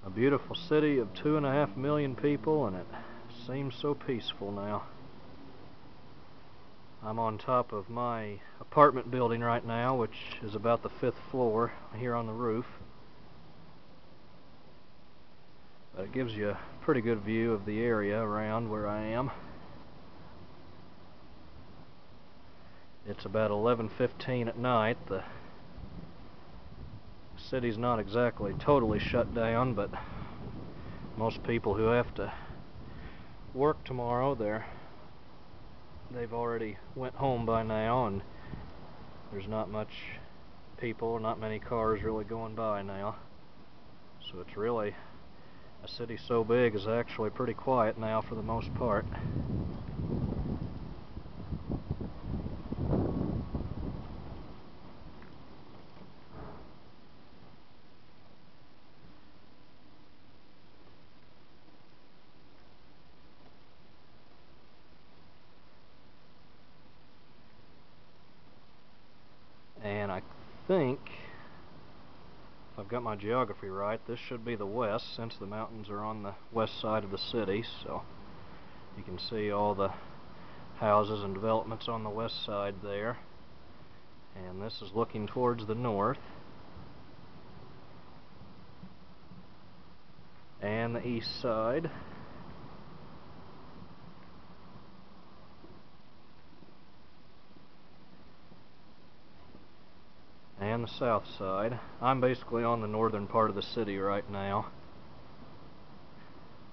A beautiful city of 2.5 million people, and it seems so peaceful now. I'm on top of my apartment building right now, which is about the 5th floor here on the roof. But it gives you a pretty good view of the area around where I am. It's about 11:15 at night. The city's not exactly totally shut down, but most people who have to work tomorrow, they've already went home by now, and there's not much people, not many cars really going by now. So it's really, a city so big is actually pretty quiet now for the most part. And I think, if I've got my geography right, this should be the west, since the mountains are on the west side of the city, so you can see all the houses and developments on the west side there. And this is looking towards the north and the east side. And the south side. I'm basically on the northern part of the city right now.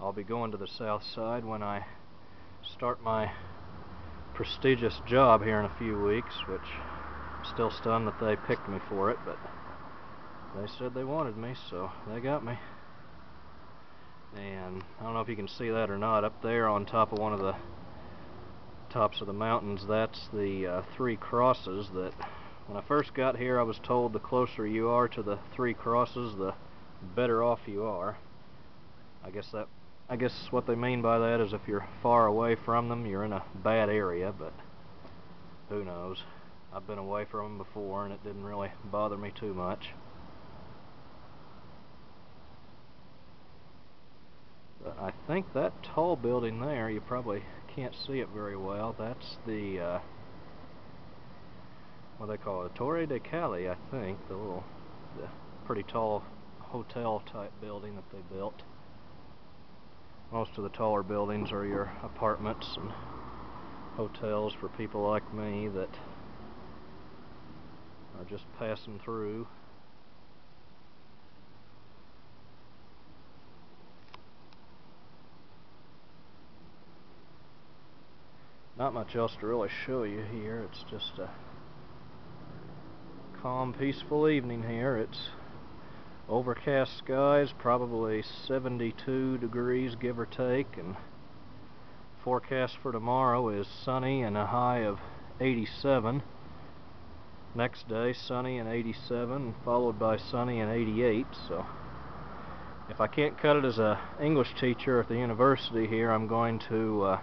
I'll be going to the south side when I start my prestigious job here in a few weeks, which I'm still stunned that they picked me for it, but they said they wanted me, so they got me. And I don't know if you can see that or not, up there on top of one of the tops of the mountains, that's the 3 crosses that, when I first got here, I was told the closer you are to the 3 crosses, the better off you are. I guess what they mean by that is if you're far away from them, you're in a bad area, but who knows. I've been away from them before, and it didn't really bother me too much. But I think that tall building there, you probably can't see it very well, that's the what they call it, Torre de Cali, I think, the pretty tall hotel type building that they built. Most of the taller buildings are your apartments and hotels for people like me that are just passing through. Not much else to really show you here. It's just a calm, peaceful evening here. It's overcast skies, probably 72 degrees give or take, and forecast for tomorrow is sunny and a high of 87. Next day sunny and 87, followed by sunny and 88. So if I can't cut it as a English teacher at the university here, I'm going to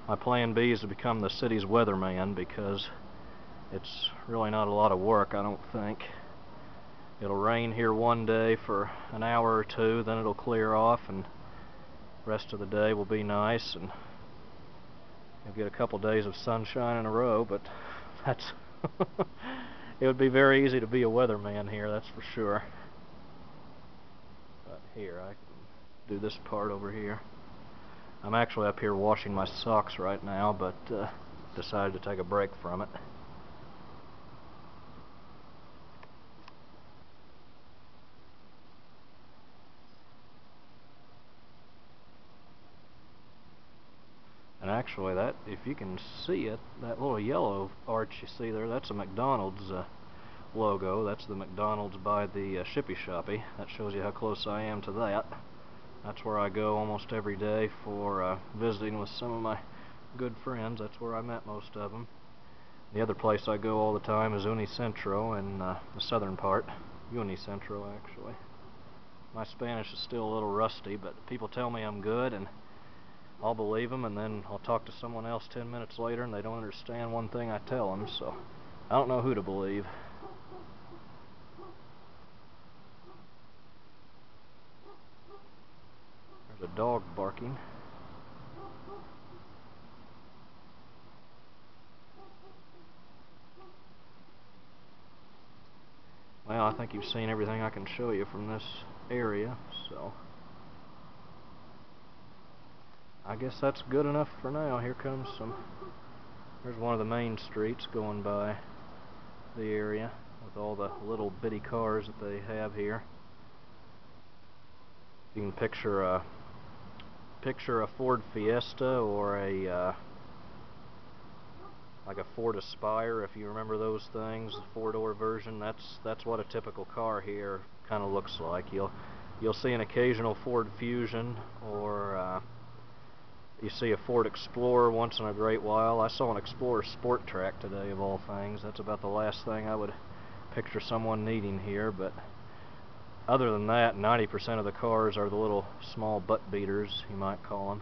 my plan B is to become the city's weatherman, because it's really not a lot of work, I don't think. It'll rain here one day for an hour or two, then it'll clear off, and the rest of the day will be nice, and you'll get a couple days of sunshine in a row, but that's it would be very easy to be a weatherman here, that's for sure. But here, I can do this part over here. I'm actually up here washing my socks right now, but decided to take a break from it. And actually, that, if you can see it, that little yellow arch you see there, that's a McDonald's logo. That's the McDonald's by the Shippy Shoppy. That shows you how close I am to that. That's where I go almost every day for visiting with some of my good friends. That's where I met most of them. The other place I go all the time is Unicentro in the southern part. Unicentro, actually. My Spanish is still a little rusty, but people tell me I'm good, and I'll believe them, and then I'll talk to someone else 10 minutes later, and they don't understand one thing I tell them, so I don't know who to believe. dog barking. Well, I think you've seen everything I can show you from this area, so I guess that's good enough for now. Here's one of the main streets going by the area with all the little bitty cars that they have here. You can picture a Ford Fiesta or like a Ford Aspire, if you remember those things, the four-door version. That's what a typical car here kind of looks like. You'll see an occasional Ford Fusion, or you see a Ford Explorer once in a great while. I saw an Explorer Sport Track today, of all things. That's about the last thing I would picture someone needing here, but other than that, 90% of the cars are the little small butt beaters, you might call them.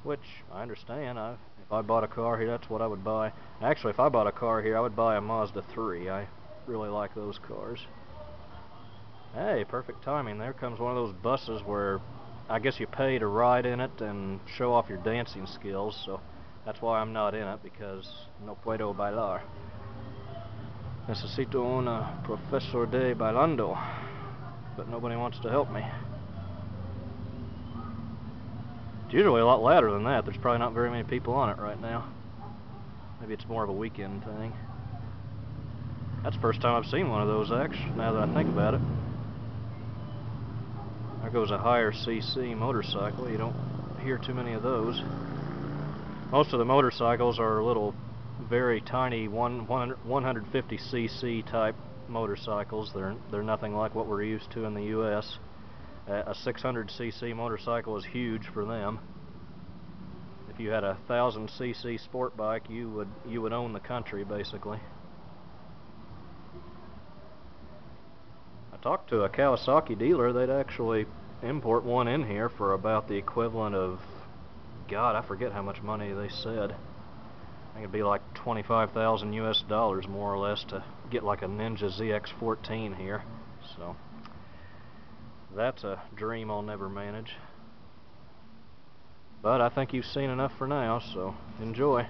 Which, I understand. If I bought a car here, that's what I would buy. Actually, if I bought a car here, I would buy a Mazda 3. I really like those cars. Hey, perfect timing. There comes one of those buses where I guess you pay to ride in it and show off your dancing skills, so that's why I'm not in it, because no puedo bailar. Necesito una profesor de bailando, but nobody wants to help me. It's usually a lot louder than that. There's probably not very many people on it right now. Maybe it's more of a weekend thing. That's the first time I've seen one of those, actually, now that I think about it. There goes a higher CC motorcycle. You don't hear too many of those. Most of the motorcycles are little, very tiny 150cc type motorcycles. They're nothing like what we're used to in the U.S. A 600cc motorcycle is huge for them. If you had a 1000cc sport bike, you would own the country, basically. I talked to a Kawasaki dealer. They'd actually import one in here for about the equivalent of, God, I forget how much money they said. I think it'd be like 25,000 US dollars, more or less, to get like a Ninja ZX-14 here. So that's a dream I'll never manage. But I think you've seen enough for now, so enjoy.